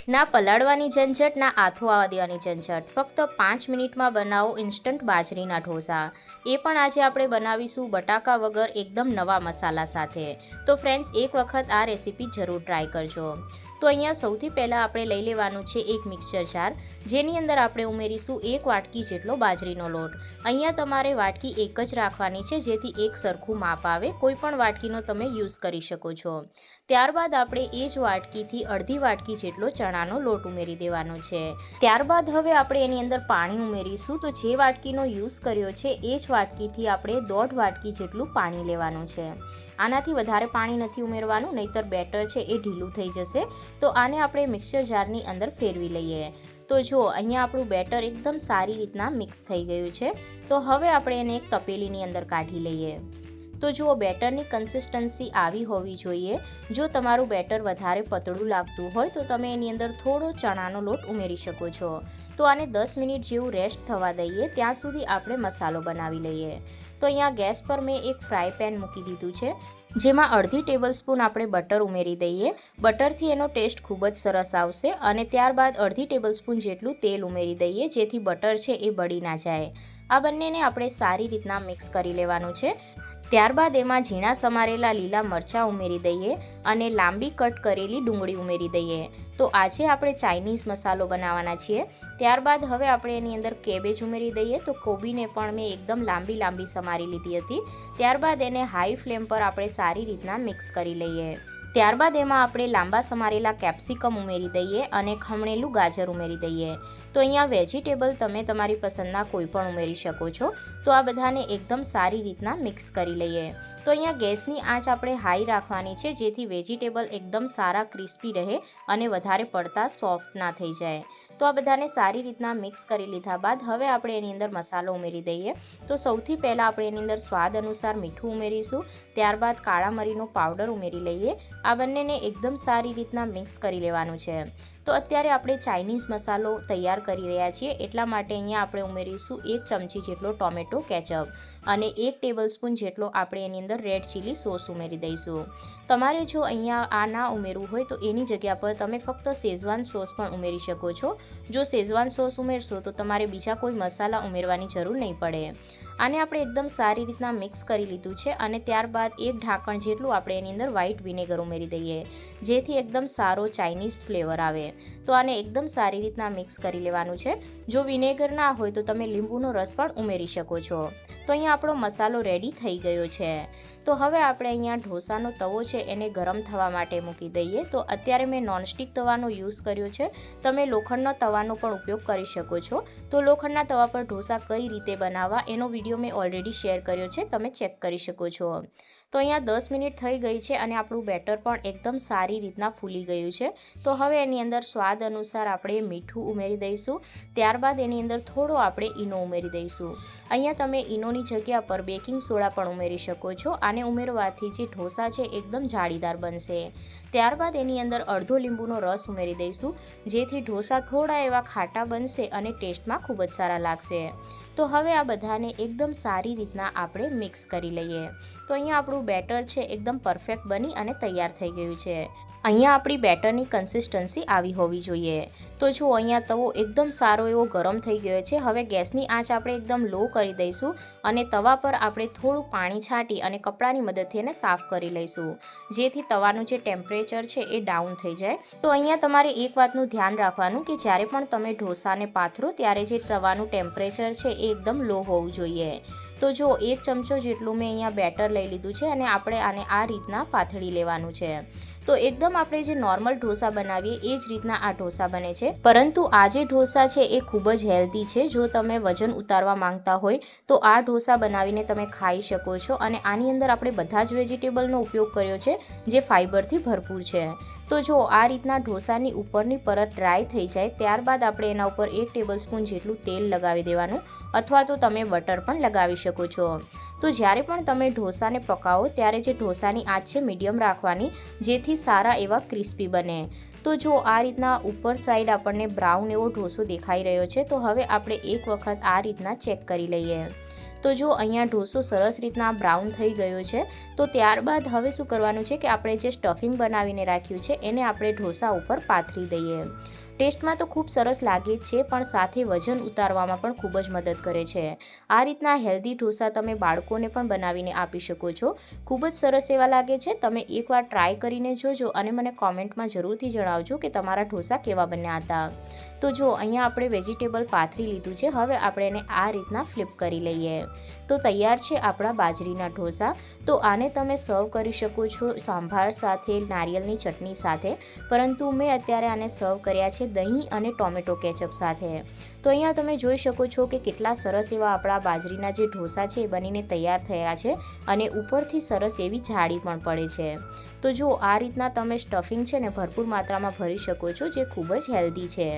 ના પલાળવાની ઝંઝટ, ના આથો આવવા દેવાની ઝંઝટ. ફક્ત 5 મિનિટમાં બનાવો ઇન્સ્ટન્ટ બાજરીના ઢોસા. એ પણ આજે આપણે બનાવીશું બટાકા વગર એકદમ નવા મસાલા સાથે. તો ફ્રેન્ડ્સ, એક વખત આ રેસીપી જરૂર ટ્રાય કરજો. તો અહીંયા સૌથી પહેલાં આપણે લઈ લેવાનું છે એક મિક્સર જાર, જેની અંદર આપણે ઉમેરીશું 1 વાટકી જેટલો બાજરીનો લોટ. અહીંયા તમારે વાટકી એક જ રાખવાની છે, જેથી એક સરખું માપ આવે. કોઈ પણ વાટકીનો તમે યુઝ કરી શકો છો. ત્યારબાદ આપણે એ જ વાટકીથી અડધી વાટકી જેટલો ચણાનો લોટ ઉમેરી દેવાનો છે. ત્યારબાદ હવે આપણે એની અંદર પાણી ઉમેરીશું. તો જે વાટકીનો યુઝ કર્યો છે એ જ વાટકીથી આપણે 1.5 વાટકી જેટલું પાણી લેવાનું છે. આનાથી વધારે પાણી નથી ઉમેરવાનું, નહીતર બેટર છે એ ઢીલું થઈ જશે. તો આને આપણે મિક્સર જારની અંદર ફેરવી લઈએ. તો જો અહીંયા આપણું બેટર એકદમ સારી રીતના મિક્સ થઈ ગયું છે. તો હવે આપણે એને એક તપેલીની અંદર કાઢી લઈએ. તો જુઓ, બેટરની કન્સિસ્ટન્સી આવી હોવી જોઈએ. જો તમારું બેટર વધારે પતળું લાગતું હોય તો તમે એની અંદર થોડો ચણાનો લોટ ઉમેરી શકો છો. તો આને 10 મિનિટ જેવું રેસ્ટ થવા દઈએ, ત્યાં સુધી આપણે મસાલો બનાવી લઈએ. તો અહીંયા ગેસ પર મેં એક ફ્રાય પેન મૂકી દીધું છે, જેમાં અડધી ટેબલસ્પૂન આપણે બટર ઉમેરી દઈએ. બટરથી એનો ટેસ્ટ ખૂબ જ સરસ આવશે. અને ત્યારબાદ અડધી ટેબલસ્પૂન જેટલું તેલ ઉમેરી દઈએ, જેથી બટર છે એ બળી ના જાય. આ બંનેને આપણે સારી રીતના મિક્સ કરી લેવાનું છે. ત્યારબાદ એમાં ઝીણા સમારેલા લીલા મરચાં ઉમેરી દઈએ અને લાંબી કટ કરેલી ડુંગળી ઉમેરી દઈએ. તો આજે આપણે ચાઇનીઝ મસાલો બનાવવાના છીએ. ત્યારબાદ હવે આપણે એની અંદર કેબેજ ઉમેરી દઈએ. તો કોબીને પણ મેં એકદમ લાંબી સમારી લીધી હતી. ત્યારબાદ એને હાઈ ફ્લેમ પર આપણે સારી રીતના મિક્સ કરી લઈએ. ત્યારબાદ એમાં આપણે લાંબા સમારેલા કેપ્સિકમ ઉમેરી દઈએ અને ખમણેલું ગાજર ઉમેરી દઈએ. તો અહીંયા વેજીટેબલ તમે તમારી પસંદના કોઈ પણ ઉમેરી શકો છો. તો આ બધાને એકદમ સારી રીતના મિક્સ કરી લઈએ. તો અહીંયા ગેસની આંચ આપણે હાઈ રાખવાની છે, જેથી વેજીટેબલ એકદમ સારા ક્રિસ્પી રહે અને વધારે પડતા સોફ્ટ ના થઈ જાય. તો આ બધાને સારી રીતના મિક્સ કરી લીધા બાદ હવે આપણે એની અંદર મસાલો ઉમેરી દઈએ. તો સૌથી પહેલાં આપણે એની અંદર સ્વાદ અનુસાર મીઠું ઉમેરીશું. ત્યારબાદ કાળા મરીનો પાવડર ઉમેરી લઈએ. આ બંનેને એકદમ સારી રીતના મિક્સ કરી લેવાનું છે. તો અત્યારે આપણે ચાઇનીઝ મસાલો તૈયાર કરી રહ્યા છીએ, એટલા માટે અહીંયા આપણે ઉમેરીશું 1 ચમચી જેટલો ટોમેટો કેચઅપ અને 1 ટેબલસ્પૂન જેટલો આપણે એની અંદર રેડ ચીલી સોસ ઉમેરી દઈશું. તમારે જો અહીંયા આ ના ઉમેરવું હોય તો એની જગ્યા પર તમે ફક્ત શેઝવાન સોસ પણ ઉમેરી શકો છો. જો શેઝવાન સોસ ઉમેરશો તો તમારે બીજા કોઈ મસાલા ઉમેરવાની જરૂર નહીં પડે. આને આપણે એકદમ સારી રીતના મિક્સ કરી લીધું છે અને ત્યારબાદ 1 ઢાંકણ જેટલું આપણે એની અંદર વ્હાઈટ વિનેગર ઉમેરી દઈએ, જેથી એકદમ સારો ચાઇનીઝ ફ્લેવર આવે. તો આને એકદમ સારી રીતના મિક્સ કરી લેવાનું છે. જો વિનેગર ના હોય તો તમે લીંબુનો રસ પણ ઉમેરી શકો છો. તો અહીંયા આપણો મસાલો રેડી થઈ ગયો છે. તો હવે આપણે અહીંયા ઢોસાનો તવો છે એને ગરમ થવા માટે મૂકી દઈએ. તો અત્યારે મેં નોનસ્ટિક તવાનો યુઝ કર્યો છે. તમે લોખંડનો તવાનો પણ ઉપયોગ કરી શકો છો. તો લોખંડના તવા પર ઢોસા કઈ રીતે બનાવવા એનો વિડીયો મેં ઓલરેડી શેર કર્યો છે, તમે ચેક કરી શકો છો. તો અહીંયા 10 મિનિટ થઈ ગઈ છે અને આપણું બેટર પણ એકદમ સારી રીતના ફૂલી ગયું છે. તો હવે એની અંદર સ્વાદ અનુસાર આપણે મીઠું ઉમેરી દઈશું. ત્યારબાદ એની અંદર થોડો આપણે ઈનો ઉમેરી દઈશું. અહીંયા તમે ઈનોની જગ્યા પર બેકિંગ સોડા પણ ઉમેરી શકો છો. આને ઉમેરવાથી જે ઢોસા છે એકદમ જાળીદાર બનશે. ત્યારબાદ એની અંદર અડધો લીંબુનો રસ ઉમેરી દઈશું, જેથી ઢોસા થોડા એવા ખાટા બનશે અને ટેસ્ટમાં ખૂબ જ સારા લાગશે. તો હવે આ બધાને એકદમ સારી રીતના આપણે મિક્સ કરી લઈએ. તો અહીંયા આપણું બેટર છે એકદમ પરફેક્ટ બની અને તૈયાર થઈ ગયું છે. અહીંયા આપણી બેટરની કન્સિસ્ટન્સી આવી હોવી જોઈએ. તો જુઓ, અહીંયા તવો એકદમ સારો એવો ગરમ થઈ ગયો છે. હવે ગેસની આંચ આપણે એકદમ લો કરી દઈશું અને તવા પર આપણે થોડું પાણી છાંટી અને કપડાની મદદથી એને સાફ કરી લઈશું, જેથી તવાનું જે ટેમ્પરેચર છે એ ડાઉન થઈ જાય. તો અહીંયા તમારે એક વાતનું ધ્યાન રાખવાનું કે જ્યારે પણ તમે ઢોસાને પાથરો ત્યારે જે તવાનું ટેમ્પરેચર છે એ એકદમ લો હોવું જોઈએ. તો જો 1 ચમચો જેટલું મેં અહીંયા બેટર લઈ લીધું છે અને આપણે આને આ રીતના પાથરી લેવાનું છે. તો એકદમ આપણે જે નોર્મલ ઢોસા બનાવીએ એ જ રીતના આ ઢોસા બને છે. પરંતુ આ જે ઢોસા છે એ ખૂબ જ હેલ્ધી છે. જો તમે વજન ઉતારવા માંગતા હોય તો આ ઢોસા બનાવીને તમે ખાઈ શકો છો. અને આની અંદર આપણે બધા જ વેજીટેબલનો ઉપયોગ કર્યો છે, જે ફાઇબરથી ભરપૂર છે. તો જો આ રીતના ઢોસાની ઉપરની પરત ડ્રાય થઈ જાય ત્યારબાદ આપણે એના ઉપર 1 ટેબલસ્પૂન જેટલું તેલ લગાવી દેવાનું, અથવા તો તમે બટર પણ લગાવી શકો છો. તો જ્યારે પણ તમે ઢોસાને પકાવો ત્યારે જે ઢોસાની આંચ છે મીડિયમ રાખવાની, જેથી સારા એવા ક્રિસ્પી બને. તો જો આ રીતના ઉપર સાઈડ આપણને બ્રાઉન એવો ઢોસો દેખાઈ રહ્યો છે. તો હવે આપણે એક વખત આ રીતના ચેક કરી લઈએ. તો જો અહીંયા ઢોસો સરસ રીતના બ્રાઉન થઈ ગયો છે, તો ત્યારબાદ હવે શું કરવાનું છે કે આપણે જે સ્ટફિંગ બનાવીને રાખ્યું છે એને આપણે ઢોસા ઉપર પાથરી દઈએ. ટેસ્ટમાં તો ખૂબ સરસ લાગે જ છે, પણ સાથે વજન ઉતારવામાં પણ ખૂબ જ મદદ કરે છે. આ રીતના હેલ્ધી ઢોસા તમે બાળકોને પણ બનાવીને આપી શકો છો. ખૂબ જ સરસ એવા લાગે છે. તમે એકવાર ટ્રાય કરીને જોજો અને મને કોમેન્ટમાં જરૂરથી જણાવજો કે તમારા ઢોસા કેવા બન્યા હતા. તો જો અહીંયા આપણે વેજીટેબલ પાથરી લીધું છે. હવે આપણે એને આ રીતના ફ્લિપ કરી લઈએ. તો તૈયાર છે આપણા બાજરીના ઢોસા. તો આને તમે સર્વ કરી શકો છો સાંભાર સાથે, નારિયેળની ચટણી સાથે, પરંતુ મેં અત્યારે આને સર્વ કર્યા છે દહીં અને ટોમેટો કેચઅપ સાથે. તો અહીંયા તમે જોઈ શકો છો કે કેટલા સરસ એવા આપણા બાજરીના જે ઢોસા છે એ બનીને તૈયાર થયા છે અને ઉપરથી સરસ એવી જાળી પણ પડે છે. તો જો આ રીતના તમે સ્ટફિંગ છે ને ભરપૂર માત્રામાં ભરી શકો છો, જે ખૂબ જ હેલ્ધી છે.